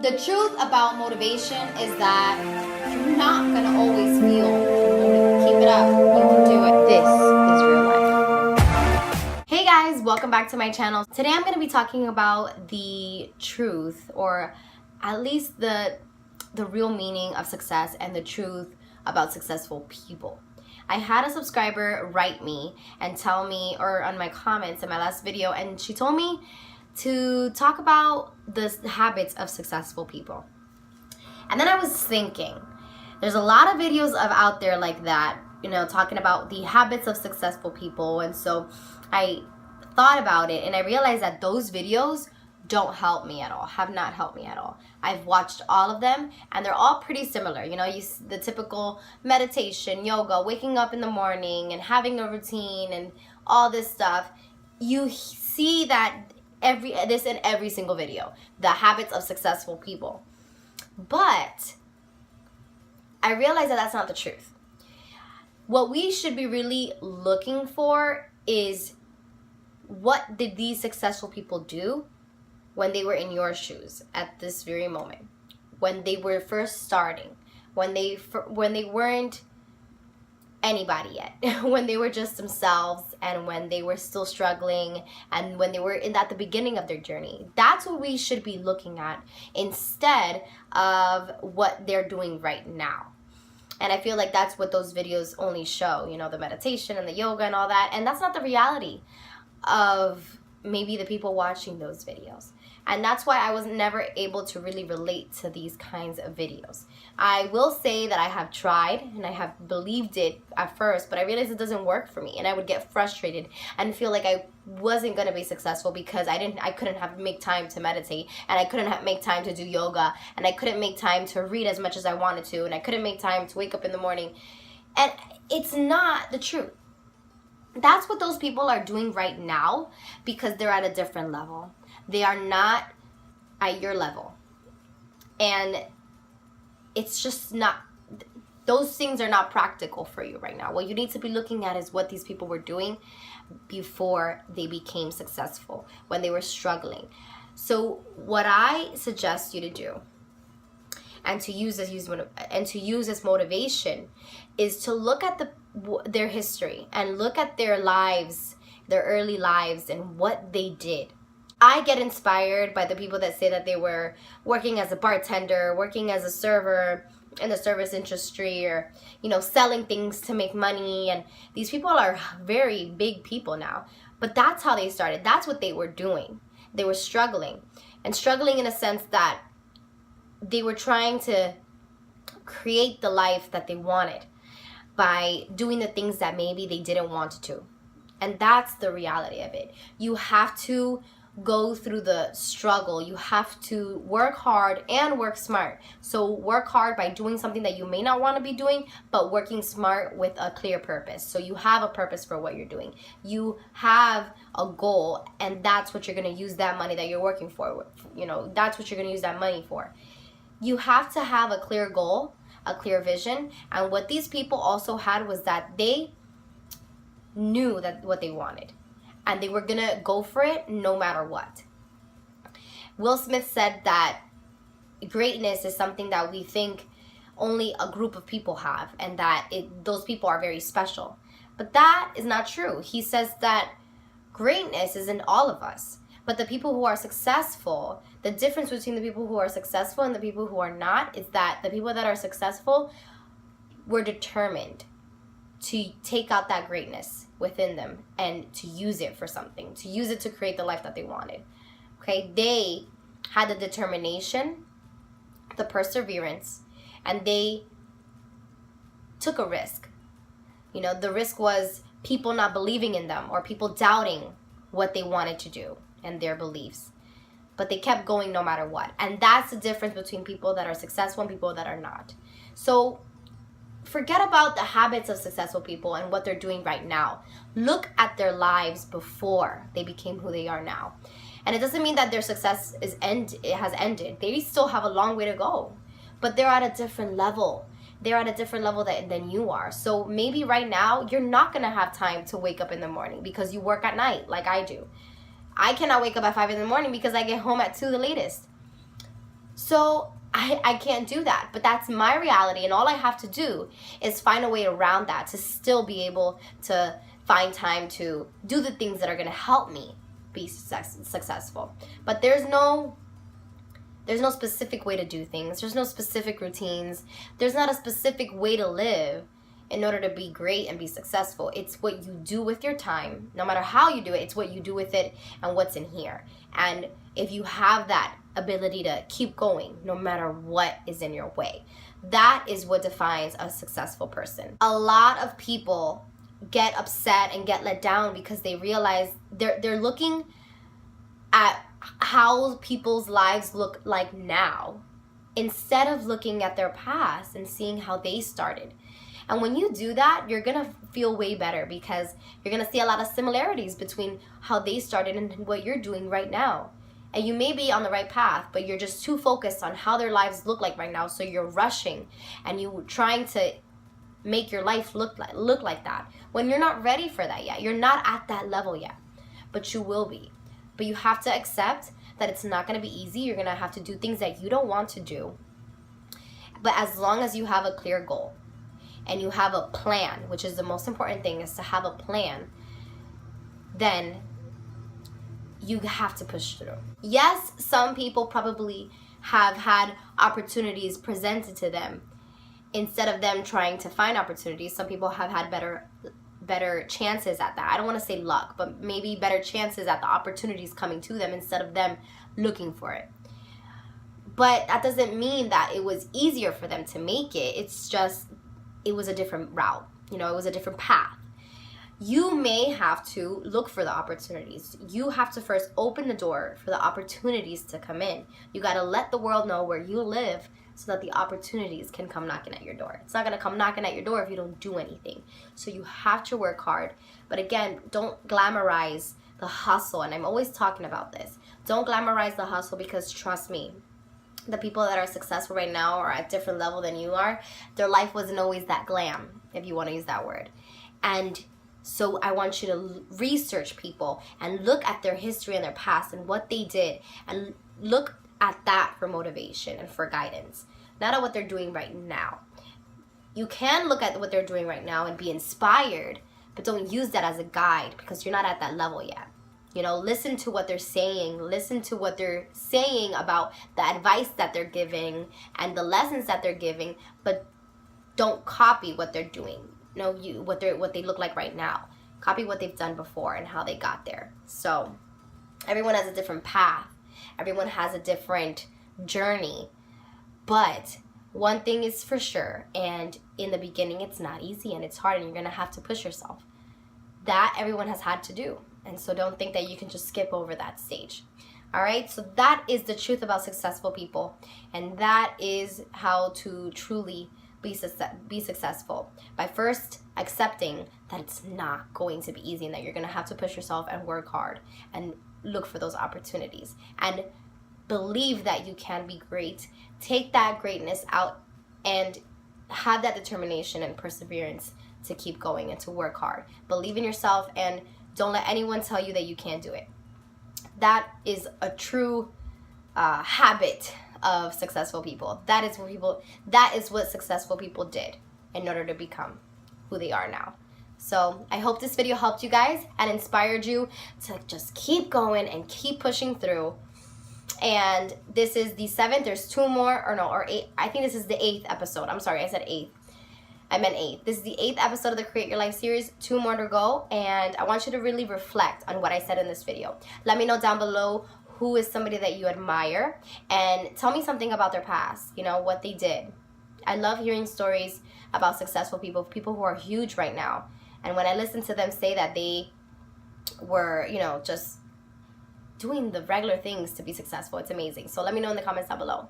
The truth about motivation is that you're not gonna always feel motivated. Keep it up. You can do it. This is real life. Hey guys, welcome back to my channel. Today I'm gonna be talking about the truth, or at least the real meaning of success and the truth about successful people. I had a subscriber write me and tell me, or on my comments in my last video, and she told me to talk about the habits of successful people. And then I was thinking, there's a lot of videos out there like that, you know, talking about the habits of successful people. And so I thought about it and I realized that those videos don't help me at all, have not helped me at all. I've watched all of them and they're all pretty similar. You know, the typical meditation, yoga, waking up in the morning and having a routine and all this stuff. You see that in every single video, the habits of successful people. But I realize that that's not the truth. What we should be really looking for is, what did these successful people do when they were in your shoes at this very moment, when they were first starting, when they weren't anybody yet, when they were just themselves, and when they were still struggling, and when they were at the beginning of their journey. That's what we should be looking at instead of what they're doing right now. And I feel like that's what those videos only show, you know, the meditation and the yoga and all that. And that's not the reality of maybe the people watching those videos. And that's why I was never able to really relate to these kinds of videos. I will say that I have tried and I have believed it at first, but I realized it doesn't work for me, and I would get frustrated and feel like I wasn't going to be successful because I couldn't make time to meditate, and I couldn't make time to do yoga, and I couldn't make time to read as much as I wanted to, and I couldn't make time to wake up in the morning. And it's not the truth. That's what those people are doing right now because they're at a different level. They are not at your level. And it's just not, those things are not practical for you right now. What you need to be looking at is what these people were doing before they became successful, when they were struggling. So what I suggest you to do, and to use as motivation, is to look at their history and look at their lives, their early lives, and what they did. I get inspired by the people that say that they were working as a bartender, working as a server in the service industry, or, you know, selling things to make money. And these people are very big people now. But that's how they started. That's what they were doing. They were struggling. And struggling in a sense that they were trying to create the life that they wanted by doing the things that maybe they didn't want to do. And that's the reality of it. You have to go through the struggle. You have to work hard and work smart. So work hard by doing something that you may not want to be doing, but working smart with a clear purpose. So you have a purpose for what you're doing. You have a goal, and that's what you're going to use that money that you're working for. You know, that's what you're going to use that money for. You have to have a clear goal, a clear vision. And what these people also had was that they knew that what they wanted, and they were gonna go for it no matter what. Will Smith said that greatness is something that we think only a group of people have, and that those people are very special. But that is not true. He says that greatness is in all of us. But the people who are successful, the difference between the people who are successful and the people who are not is that the people that are successful were determined to take out that greatness within them and to use it for something, to use it to create the life that they wanted. Okay, they had the determination, the perseverance, and they took a risk. You know, the risk was people not believing in them or people doubting what they wanted to do and their beliefs. But they kept going no matter what. And that's the difference between people that are successful and people that are not. So forget about the habits of successful people and what they're doing right now. Look at their lives before they became who they are now. And it doesn't mean that their success has ended. They still have a long way to go. But they're at a different level. They're at a different level than you are. So maybe right now, you're not going to have time to wake up in the morning because you work at night like I do. I cannot wake up at 5 in the morning because I get home at 2 the latest. So I can't do that, but that's my reality, and all I have to do is find a way around that to still be able to find time to do the things that are going to help me be successful. But there's no specific way to do things. There's no specific routines. There's not a specific way to live in order to be great and be successful. It's what you do with your time. No matter how you do it, it's what you do with it and what's in here. And if you have that ability to keep going no matter what is in your way, that is what defines a successful person. A lot of people get upset and get let down because they realize they're looking at how people's lives look like now instead of looking at their past and seeing how they started. And when you do that, you're going to feel way better because you're going to see a lot of similarities between how they started and what you're doing right now. And you may be on the right path, but you're just too focused on how their lives look like right now. So you're rushing and you're trying to make your life look like that when you're not ready for that yet. You're not at that level yet, but you will be. But you have to accept that it's not going to be easy. You're going to have to do things that you don't want to do. But as long as you have a clear goal and you have a plan, which is the most important thing, is to have a plan, then you have to push through. Yes, some people probably have had opportunities presented to them. Instead of them trying to find opportunities, some people have had better chances at that. I don't want to say luck, but maybe better chances at the opportunities coming to them instead of them looking for it. But that doesn't mean that it was easier for them to make it. It's just, it was a different route. It was a different path. You may have to look for the opportunities. You have to first open the door for the opportunities to come in. You got to let the world know where you live so that the opportunities can come knocking at your door. It's not going to come knocking at your door if you don't do anything. So you have to work hard. But again, don't glamorize the hustle. And I'm always talking about this. Don't glamorize the hustle, because trust me, the people that are successful right now are at a different level than you are. Their life wasn't always that glam, if you want to use that word. And so I want you to research people and look at their history and their past and what they did, and look at that for motivation and for guidance, not at what they're doing right now. You can look at what they're doing right now and be inspired, but don't use that as a guide because you're not at that level yet. Listen to what they're saying. Listen to what they're saying about the advice that they're giving and the lessons that they're giving, but don't copy what they're doing. What they look like right now. Copy what they've done before and how they got there. So everyone has a different path. Everyone has a different journey. But one thing is for sure, and in the beginning it's not easy and it's hard and you're going to have to push yourself. That everyone has had to do. And so don't think that you can just skip over that stage. All right? So that is the truth about successful people. And that is how to truly be successful, by first accepting that it's not going to be easy and that you're going to have to push yourself and work hard and look for those opportunities and believe that you can be great. Take that greatness out and have that determination and perseverance to keep going and to work hard. Believe in yourself and don't let anyone tell you that you can't do it. That is a true habit of successful people. That is what successful people did in order to become who they are now. So I hope this video helped you guys and inspired you to just keep going and keep pushing through. And this is the 7th. There's 2 more, or 8. I think this is the 8th episode. I'm sorry, I said 8th. I meant 8th. This is the 8th episode of the Create Your Life series. 2 more to go. And I want you to really reflect on what I said in this video. Let me know down below who is somebody that you admire, and tell me something about their past, what they did. I love hearing stories about successful people who are huge right now. And when I listen to them say that they were, just doing the regular things to be successful, it's amazing. So let me know in the comments down below.